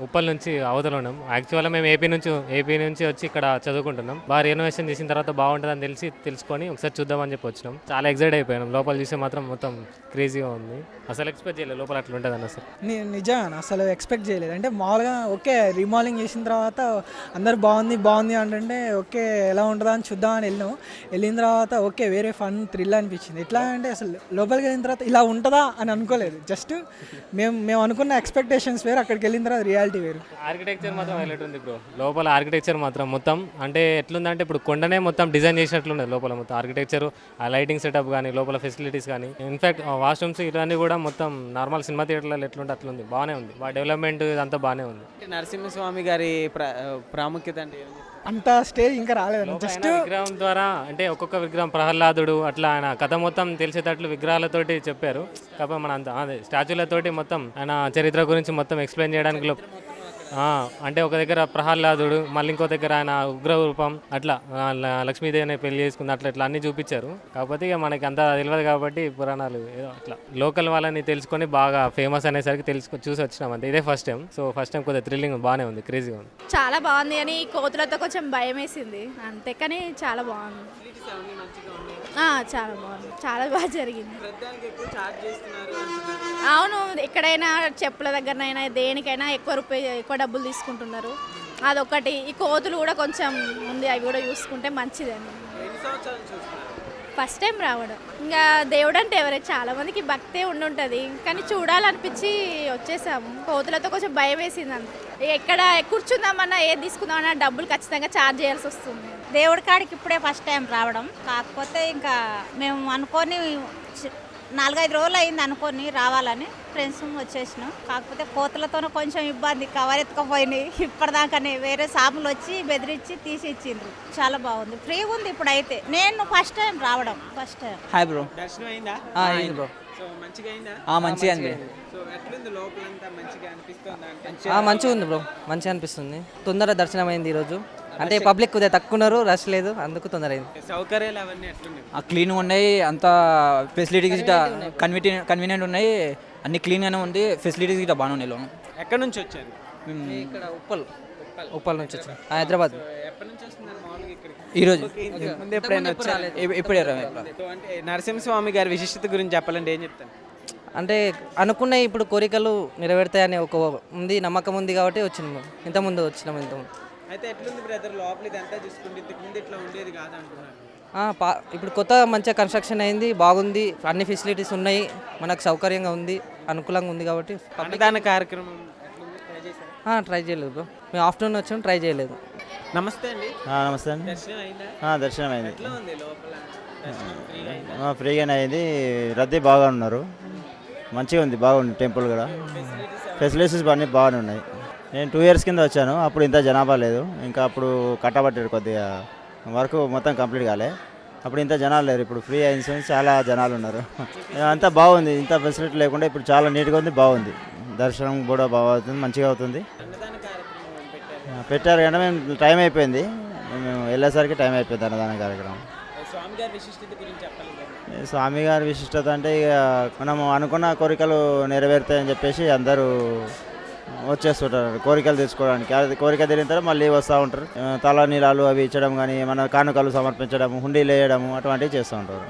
ఉప్పల్ నుంచి అవతల ఉన్నాం. యాక్చువల్గా మేము ఏపీ నుంచి వచ్చి ఇక్కడ చదువుకుంటున్నాం. బాగా రెనోవేషన్ చేసిన తర్వాత బాగుంటుందని తెలుసుకొని ఒకసారి చూద్దామని చెప్పి వచ్చినాం. చాలా ఎక్సైట్ అయిపోయాం. లోపల చూస్తే మాత్రం మొత్తం క్రేజీగా ఉంది. అసలు ఎక్స్పెక్ట్ చేయలేదు లోపల అట్లా ఉంటుందని అసలు. నిజంగా అసలు ఎక్స్పెక్ట్ చేయలేదు. అంటే మామూలుగా ఓకే రీమాలింగ్ చేసిన తర్వాత అందరు బాగుంది అంటే ఓకే ఎలా ఉంటుందా అని చూద్దామని వెళ్ళిన తర్వాత ఓకే వేరే ఫన్ థ్రిల్ అనిపించింది. ఎట్లా అంటే అసలు లోపలికి వెళ్ళిన తర్వాత ఇలా ఉంటుందా అని అనుకోలేదు. జస్ట్ మేము అనుకున్న ఎక్స్పెక్టేషన్స్ వేరు, అక్కడికి వెళ్ళిన తర్వాత రియాలిటీ వేరు. ఆర్కిటెక్చర్ మాత్రం హైలైట్ ఉంది బ్రో. లోపల ఆర్కిటెక్చర్ మాత్రం మొత్తం అంటే ఎట్లుందంటే ఇప్పుడు కొండనే మొత్తం డిజైన్ చేసినట్లున్నది లోపల మొత్తం ఆర్కిటెక్చర్, ఆ లైటింగ్ సెటప్ కానీ లోపల ఫెసిలిటీస్ కానీ ఇన్ఫాక్ట్ వాష్రూమ్స్ ఇవన్నీ కూడా మొత్తం నార్మల్ సినిమా థియేటర్లలో ఎట్లుంటే అట్లుంది. బాగానే ఉంది, డెవలప్మెంట్ అంతా బాగానే ఉంది. నరసింహస్వామి గారి ప్రాముఖ్యత అంటే అంత స్టేజ్ ఇంకా రాలేదు. జస్ట్ విగ్రహం ద్వారా అంటే ఒక్కొక్క విగ్రహం ప్రహ్లాదుడు అట్లా ఆయన కథ మొత్తం తెలిసేటట్లు విగ్రహాలతోటి చెప్పారు. కాకపోతే మన అంత అదే స్టాచ్యూలతోటి మొత్తం ఆయన చరిత్ర గురించి మొత్తం ఎక్స్ప్లెయిన్ చేయడానికి అంటే ఒక దగ్గర ప్రహ్లాదుడు, మళ్ళీ ఇంకో దగ్గర ఆయన ఉగ్ర రూపం అట్లా లక్ష్మీదేవిని పెళ్లి చేసుకుంది అట్లా ఇట్లా అన్ని చూపించారు. కాకపోతే ఇక మనకి అంత తెలియదు కాబట్టి పురాణాలు ఏదో అట్లా లోకల్ వాళ్ళని తెలుసుకొని బాగా ఫేమస్ అనేసరికి చూసి వచ్చినాం అంతే. ఇదే first time. So first time కొద్దిగా థ్రిల్లింగ్ బాగానే ఉంది, క్రేజీగా ఉంది. చాలా బాగుంది అని కోతులతో కొంచెం భయం వేసింది అంతే, కానీ చాలా బాగుంది. చాలా బాగుంది, చాలా బాగా జరిగింది. అవును, ఎక్కడైనా చెప్పుల దగ్గరనైనా దేనికైనా ఎక్కువ డబ్బులు తీసుకుంటున్నారు. అదొకటి. ఈ కోతులు కూడా కొంచెం ఉంది, అవి కూడా చూసుకుంటే మంచిదని. ఫస్ట్ టైం రావడం. ఇంకా దేవుడు అంటే ఎవరైతే చాలా మందికి భక్తే ఉండుంటుంది, కానీ చూడాలనిపించి వచ్చేసాము. కోతులతో కొంచెం భయం వేసింది అంతే. ఎక్కడ కూర్చుందామన్నా ఏది తీసుకుందామన్నా డబ్బులు ఖచ్చితంగా ఛార్జ్ చేయాల్సి వస్తుంది. దేవుడి కాడికి ఇప్పుడే ఫస్ట్ టైం రావడం. కాకపోతే ఇంకా మేము అనుకొని 4-5 రోజులు అయింది అనుకొని రావాలని ఫ్రెండ్స్ వచ్చేసినాం. కాకపోతే కోతలతోనే కొంచెం ఇబ్బంది, కవర్ ఎత్తుకపోయినాయి. ఇప్పటిదాకానే వేరే షాపులు వచ్చి బెదిరించి తీసి ఇచ్చిండ్రు. చాలా బాగుంది, ఫ్రీగా ఉంది ఇప్పుడు. అయితే నేను ఫస్ట్ టైం రావడం, ఫస్ట్ టైం. హాయ్ బ్రో, దర్శనం అయిందా? అయింది బ్రో. మంచిగా అయిందా? మంచిగా అండి. మంచిగా ఉంది బ్రో, మంచిగా అనిపిస్తుంది. తొందర దర్శనం అయింది ఈరోజు. అంటే పబ్లిక్ కొద్దిగా తక్కువ ఉన్నారు, రష్ లేదు, అందుకు తొందర అయింది. సౌకర్యాలు అవన్నీ ఎట్లున్నాయి? క్లీన్గా ఉన్నాయి, అంత ఫెసిలిటీస్ గిట్ట కన్వీనియంట్ ఉన్నాయి, అన్ని క్లీన్గానే ఉంది, ఫెసిలిటీస్ గిట్ట బాగానే ఉన్నాయి. లోను ఎక్కడి నుంచి వచ్చారు? ఇక్కడ ఉప్పల్ నుంచి వచ్చాను, హైదరాబాద్. ఎప్పటి నుంచి వస్తున్నారు మామూలుగా ఇక్కడికి? ఈరోజు ముందు ఎప్పుడైనా వచ్చారు? ఇప్పుడే. అంటే నరసింహస్వామి గారి విశిష్టత గురించి చెప్పాలంటే ఏం చెప్తాను? అంటే అనుకున్న ఇప్పుడు కోరికలు నెరవేరుతాయని ఒక ఉంది, నమ్మకం ఉంది కాబట్టి వచ్చినాము. ఇంతకుముందు వచ్చినాము. అయితే ఎట్లుంది బ్రదర్ లోపల? ఇదంతా చూసుకుంటే ఇంతకు ముందు ఇట్లా ఉండేది కాదంటున్నారు. ఇప్పుడు కొత్త మంచిగా కన్స్ట్రక్షన్ అయింది, బాగుంది, అన్ని ఫెసిలిటీస్ ఉన్నాయి, మనకు సౌకర్యంగా ఉంది, అనుకూలంగా ఉంది కాబట్టి. అన్నదాన కార్యక్రమం ట్రై చేయలేదు బ్రో, మేము ఆఫ్టర్నూన్ వచ్చాము, ట్రై చేయలేదు. నమస్తే అండి. నమస్తే అండి. దర్శనం అయింది. ఎట్లా ఉంది లోపల? ఫ్రీగానే అయింది, రద్దీ బాగా ఉన్నారు, మంచిగా ఉంది, బాగుంది. టెంపుల్ కూడా ఫెసిలిటీస్ అన్నీ బాగానే ఉన్నాయి. నేను 2 years కింద వచ్చాను, అప్పుడు ఇంత జనాభా లేదు. ఇంకా అప్పుడు కట్టబట్టారు, కొద్దిగా వర్క్ మొత్తం కంప్లీట్ కాలే, అప్పుడు ఇంత జనాలు లేరు. ఇప్పుడు ఫ్రీ అయిన చాలా జనాలు ఉన్నారు. అంతా బాగుంది, ఇంత ఫెసిలిటీ లేకుండా ఇప్పుడు చాలా నీట్గా ఉంది, బాగుంది. దర్శనం కూడా బాగుంది, మంచిగా అవుతుంది. పెట్టారు కానీ మేము టైం అయిపోయింది, మేము వెళ్ళేసరికి టైం అయిపోయింది అన్నదాన కార్యక్రమం. స్వామి గారి విశిష్టత అంటే ఇక మనం అనుకున్న కోరికలు నెరవేరుతాయని చెప్పేసి అందరూ వచ్చేస్తుంటారు కోరికలు తీసుకోవడానికి. అది కోరిక తీరిన తర్వాత మళ్ళీ వస్తూ ఉంటారు. తల నీలాలు అవి ఇచ్చడం కానీ, మన కానుకలు సమర్పించడం, హుండీలు వేయడము అటువంటివి చేస్తూ ఉంటారు.